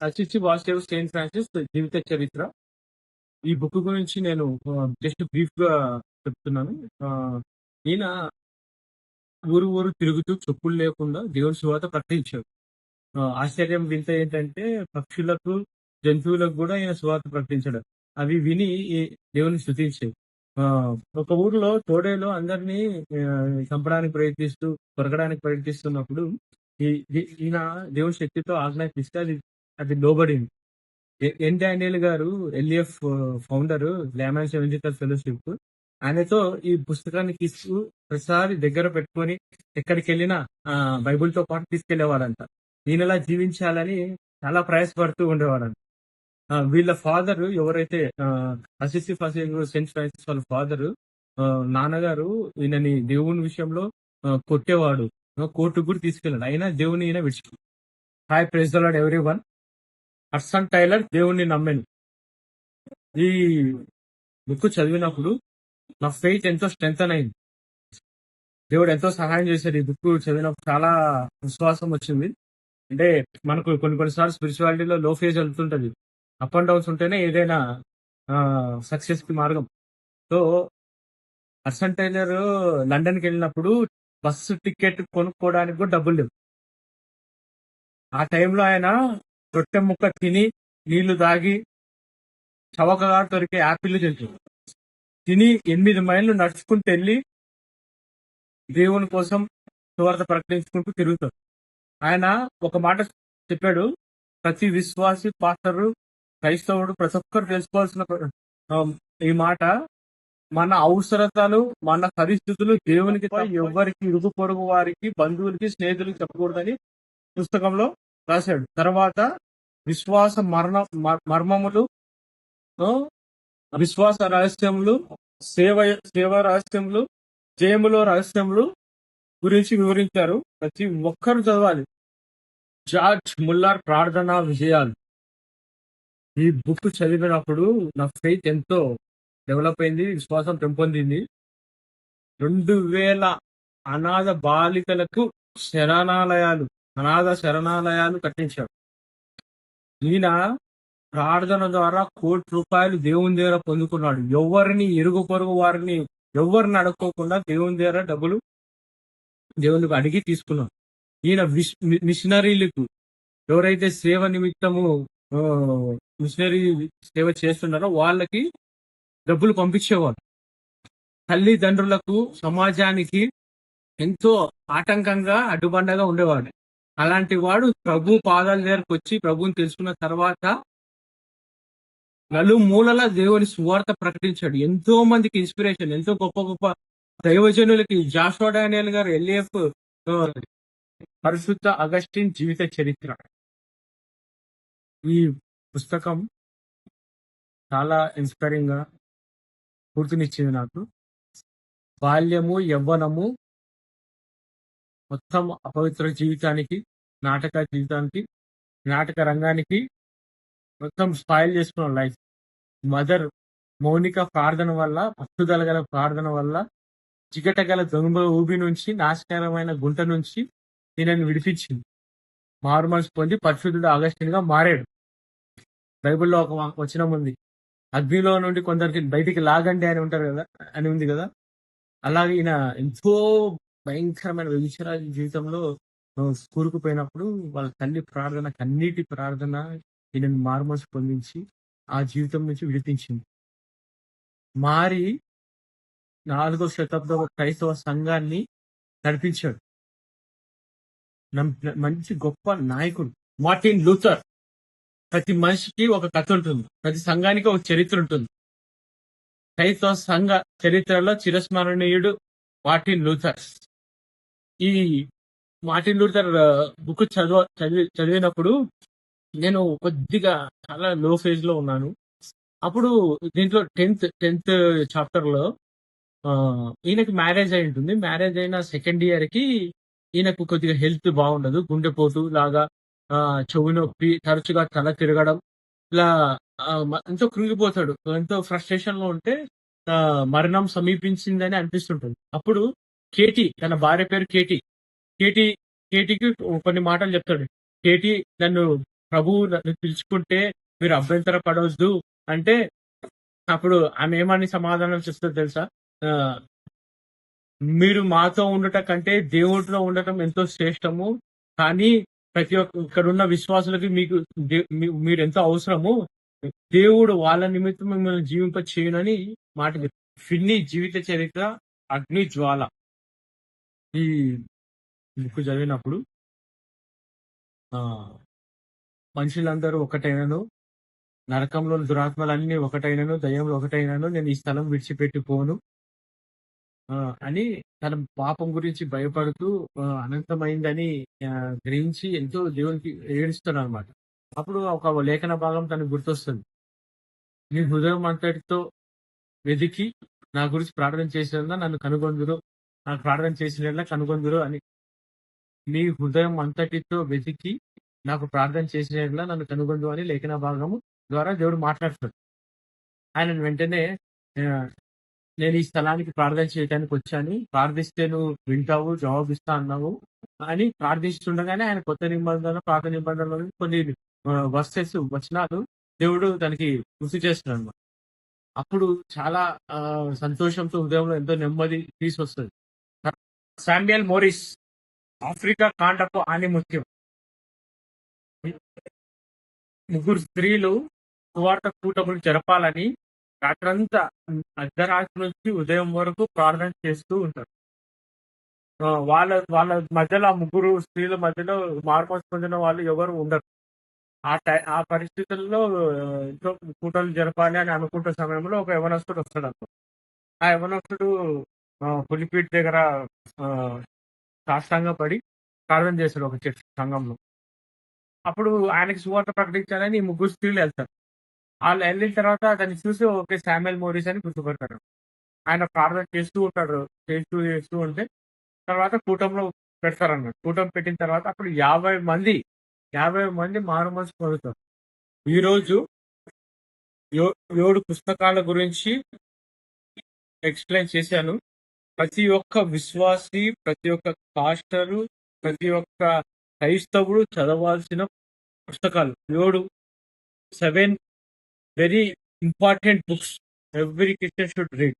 Assisi Vasudev Saint Francis జీవిత చరిత్ర. ఈ book గురించి నేను జస్ట్ బ్రీఫ్ గా చెప్తున్నాను. ఆ, ఈయన ఊరు ఊరు తిరుగుతూ చెప్పులు లేకుండా దేవుని సువార్త ప్రకటించాడు. ఆశ్చర్యం వింత ఏంటంటే పక్షులకు, జంతువులకు కూడా ఈయన సువార్త ప్రకటించాడు. అవి విని ఈ దేవుని స్తుతించాయి. ఆ, ఒక ఊర్లో తోడేలు అందరినీ చంపడానికి ప్రయత్నిస్తూ కొరకడానికి ప్రయత్నిస్తున్నప్పుడు ఈయన దేవుని శక్తితో ఆజ్ఞాపిస్తే అది అది లోబడింది. ఎన్ డానియల్ గారు ఎల్ఈఎఫ్ ఫౌండర్, లేమన్ ఎవెంజలికల్ ఫెలోషిప్, ఆయనతో ఈ పుస్తకాన్ని ప్రతిసారి దగ్గర పెట్టుకొని ఎక్కడికి వెళ్ళినా బైబిల్ తో పాటు తీసుకెళ్లేవాడంట. ఈయనలా జీవించాలని చాలా ప్రయాసపడుతూ ఉండేవాడంట. వీళ్ళ ఫాదర్ ఎవరైతే అసిసి సెయింట్ ఫ్రాన్సిస్ వాళ్ళ ఫాదర్, నాన్నగారు ఈయనని దేవుని విషయంలో కొట్టేవాడు, కోర్టుకు కూడా తీసుకెళ్ళాడు. అయినా దేవుని ఈయన విడిచి. Hi, praise the lord everyone. Hudson Taylor దేవుణ్ణి నమ్మాను. ఈ బుక్ చదివినప్పుడు నా ఫెయిత్ ఎంతో స్ట్రెంగ్తన్ అయింది. దేవుడు ఎంతో సహాయం చేశాడు. ఈ బుక్ చదివినప్పుడు చాలా విశ్వాసం వచ్చింది. అంటే మనకు కొన్నిసార్లు స్పిరిచువాలిటీలో లో ఫేజ్ వెళ్తుంటది, అప్ అండ్ డౌన్స్ ఉంటేనే ఏదైనా సక్సెస్ కి మార్గం. సో హడ్సన్ టైలర్ లండన్కి వెళ్ళినప్పుడు బస్సు టికెట్ కొనుక్కోవడానికి కూడా డబ్బులు లేవు. ఆ టైంలో ఆయన రొట్టె ముక్క తిని నీళ్లు తాగి చవకగా దొరికే యాపిల్ తిని 8 మైళ్ళు నడుచుకుంటూ వెళ్ళి దేవుని కోసం సువార్త ప్రకటించుకుంటూ తిరుగుతాడు. ఆయన ఒక మాట చెప్పాడు, ప్రతి విశ్వాసి, పాస్టరు, క్రైస్తవుడు, ప్రతి ఒక్కరు తెలుసుకోవాల్సిన ఈ మాట, మన అవసరతలు, మన పరిస్థితులు దేవునికి ఎవరికి, ఇరుగు పొరుగు వారికి, బంధువులకి, స్నేహితులకి చెప్పకూడదని పుస్తకంలో రాశాడు. తర్వాత విశ్వాస మర్మములు, విశ్వాస రహస్యములు, సేవ రహస్యములు, జయములో రహస్యములు గురించి వివరించారు. ప్రతి ఒక్కరు చదవాలి. జార్జ్ ముల్లర్ ప్రార్థన విజయాలు. ఈ బుక్ చదివినప్పుడు నా ఫెయిత్ ఎంతో డెవలప్ అయింది, విశ్వాసం పెంపొందింది. 2000 అనాథ బాలికలకు అనాథ శరణాలయాలు కట్టించాడు. ఈయన ప్రార్థన ద్వారా ₹1,00,00,000 దేవుని దగ్గర పొందుకున్నాడు. ఎవరిని, ఇరుగు పొరుగు వారిని ఎవరిని అడుక్కోకుండా దేవుని దగ్గర డబ్బులు దేవునికి అడిగి తీసుకున్నాడు. ఈయన మిషనరీలకు, ఎవరైతే సేవ నిమిత్తము మిషనరీ సేవ చేస్తున్నారో వాళ్ళకి డబ్బులు పంపించేవాడు. తల్లిదండ్రులకు, సమాజానికి ఎంతో ఆటంకంగా, అడ్డుబండగా ఉండేవాడు. అలాంటి వాడు ప్రభు పాదాల దగ్గరకు వచ్చి ప్రభుని తెలుసుకున్న తర్వాత నలుమూలల దేవుని సువార్త ప్రకటించాడు. ఎంతో మందికి ఇన్స్పిరేషన్, ఎంతో గొప్ప గొప్ప దైవజనులకి. జాషువా డానియల్ గారు ఎల్ఈఎఫ్ పరిశుద్ధ అగస్టిన్ జీవిత చరిత్ర. ఈ పుస్తకం చాలా ఇన్స్పైరింగ్ గా పూర్తినిచ్చింది నాకు. బాల్యము, యవ్వనము, మొత్తం అపవిత్ర జీవితానికి, నాటక జీవితానికి, నాటక రంగానికి మొత్తం స్పాయిల్ చేసుకున్న లైఫ్. మదర్ మౌనిక ప్రార్థన వల్ల, పట్టుదల గల ప్రార్థన వల్ల, చికట గల దొంగ ఊబి నుంచి, నాశకరమైన గుంట నుంచి ఈయనని విడిపించింది. మారుమనసు పొంది పరిశుద్ధుడు అగస్టిన్ గా మారాడు. బైబిల్లో ఒక వచనం ఉంది, అగ్నిలో నుండి కొందరికి బయటికి లాగండి అని ఉంటారు కదా, అని ఉంది కదా. అలాగే ఈయన ఎంతో భయంకరమైన వ్యభిచార జీవితంలో కూరుకుపోయినప్పుడు వాళ్ళ తల్లి ప్రార్థన, కన్నీటి ప్రార్థన ఈయనను మారుమనసు పొందించి ఆ జీవితం నుంచి విడిపించింది. మారి 4వ శతాబ్దం క్రైస్తవ సంఘాన్ని నడిపించాడు. మంచి గొప్ప నాయకుడు మార్టిన్ లూథర్. ప్రతి మనిషికి ఒక కథ ఉంటుంది, ప్రతి సంఘానికి ఒక చరిత్ర ఉంటుంది. క్రైస్తవ సంఘ చరిత్రలో చిరస్మరణీయుడు మార్టిన్ లూథర్. ఈ మార్టిన్ లూథర్ బుక్ చదివినప్పుడు నేను కొద్దిగా చాలా లో ఫేజ్ లో ఉన్నాను. అప్పుడు దీంట్లో 10th చాప్టర్ లో ఈయనకి మ్యారేజ్ అయి ఉంటుంది. మ్యారేజ్ అయిన సెకండ్ ఇయర్ కి ఈయనకు కొద్దిగా హెల్త్ బాగుండదు, గుండెపోటు లాగా, చెవు నొప్పి, తరచుగా తల తిరగడం, ఇలా ఎంతో కృంగిపోతాడు. ఎంతో ఫ్రస్ట్రేషన్ లో ఉంటే మరణం సమీపించిందని అనిపిస్తుంటుంది. అప్పుడు కేటీ, తన భార్య పేరు కేటీకి కొన్ని మాటలు చెప్తాడు. కేటీ, నన్ను ప్రభువు నన్ను పిలుచుకుంటే మీరు అభ్యంతర పడొద్దు అంటే, అప్పుడు ఆమె ఏమని సమాధానం చెప్తదో తెలుసా? ఆహ్, మీరు మాతో ఉండుట కంటే దేవుడిలో ఉండటం ఎంతో శ్రేష్టము. కానీ ప్రతి ఒక్క ఇక్కడున్న విశ్వాసులకి మీకు మీరెంతో అవసరము. దేవుడు వాళ్ళ నిమిత్తం మిమ్మల్ని జీవింప చేయనని మాట చెప్పారు. ఫిన్నీ జీవిత చరిత్ర 'అగ్ని జ్వాల' ఈ బుక్ చదివినప్పుడు ఆహ్, మనుషులందరూ ఒకటైనను, నరకంలోని దురాత్మలన్నీ ఒకటైనను, దయ్యములు ఒకటైనను, నేను ఈ స్థలం విడిచిపెట్టి పోను అని తన పాపం గురించి భయపడుతూ అనంతమైందని గ్రహించి ఎంతో దేవునికి ఏడుస్తున్నాడనమాట. అప్పుడు ఒక లేఖన భాగం తనకు గుర్తొస్తుంది. నీ హృదయం అంతటితో వెదికి నా గురించి ప్రార్థన చేసినందున నన్ను కనుగొందురు. నాకు ప్రార్థన చేసినట్లా కనుగొందురు అని. నీ హృదయం అంతటితో వెతికి నాకు ప్రార్థన చేసినట్లా నన్ను కనుగొందు అని లేఖన భాగము ద్వారా దేవుడు మాట్లాడుతాడు. ఆయన వెంటనే ఆహ్, నేను ఈ స్థలానికి ప్రార్థన చేయడానికి వచ్చాను. ప్రార్థిస్తే నువ్వు వింటావు, జవాబిస్తా అన్నావు అని ప్రార్థిస్తుండగానే ఆయన కొత్త నిబంధన, పాత నిబంధనలో కొన్ని వచనాలు దేవుడు తనకి గుర్తు చేస్తున్నాడన్నమాట. అప్పుడు చాలా సంతోషంతో హృదయంలో ఎంతో నెమ్మది పీస్ వస్తది. శామ్యూయల్ మోరిస్ ఆఫ్రికా ఖండపు ఆణిముత్యం. ముగ్గురు స్త్రీలు సువార్త కూటములు జరపాలని రాత్రంతా అర్ధరాత్రి నుంచి ఉదయం వరకు ప్రార్థన చేస్తూ ఉంటారు. వాళ్ళ వాళ్ళ మధ్యలో, ఆ ముగ్గురు స్త్రీల మధ్యలో మార్మోస్ పొందిన వాళ్ళు ఎవరు ఉండరు. ఆ పరిస్థితుల్లో ఎంతో కూటలు జరపాలి అని అనుకుంటున్న సమయంలో ఒక యవనస్తుడు వస్తాడన్నమాట. ఆ యవనస్తుడు పులిపీట దగ్గర సాష్టాంగపడి ప్రార్థన చేస్తాడు ఒక చర్చ్ సంఘంలో. అప్పుడు ఆయనకి సువార్త ప్రకటించాలని ఈ ముగ్గురు స్త్రీలు వెళ్తారు. వాళ్ళు వెళ్ళిన తర్వాత అతన్ని చూసి ఓకే శామ్యూయల్ మోరిస్ అని గుర్తుపడతారు. ఆయన ప్రార్థన చేస్తూ ఉంటాడు. చేస్తూ ఉంటే తర్వాత కూటంలో పెడతారన్నమాట. కూటం పెట్టిన తర్వాత అప్పుడు 50 మంది మారుమనసు పొందుతారు. ఈరోజు 7 పుస్తకాల గురించి ఎక్స్‌ప్లెయిన్ చేశాను. ప్రతి ఒక్క విశ్వాసి, ప్రతి ఒక్క పాస్టరు, ప్రతి ఒక్క క్రైస్తవుడు చదవాల్సిన పుస్తకాలు 7 very important books every Christian should read.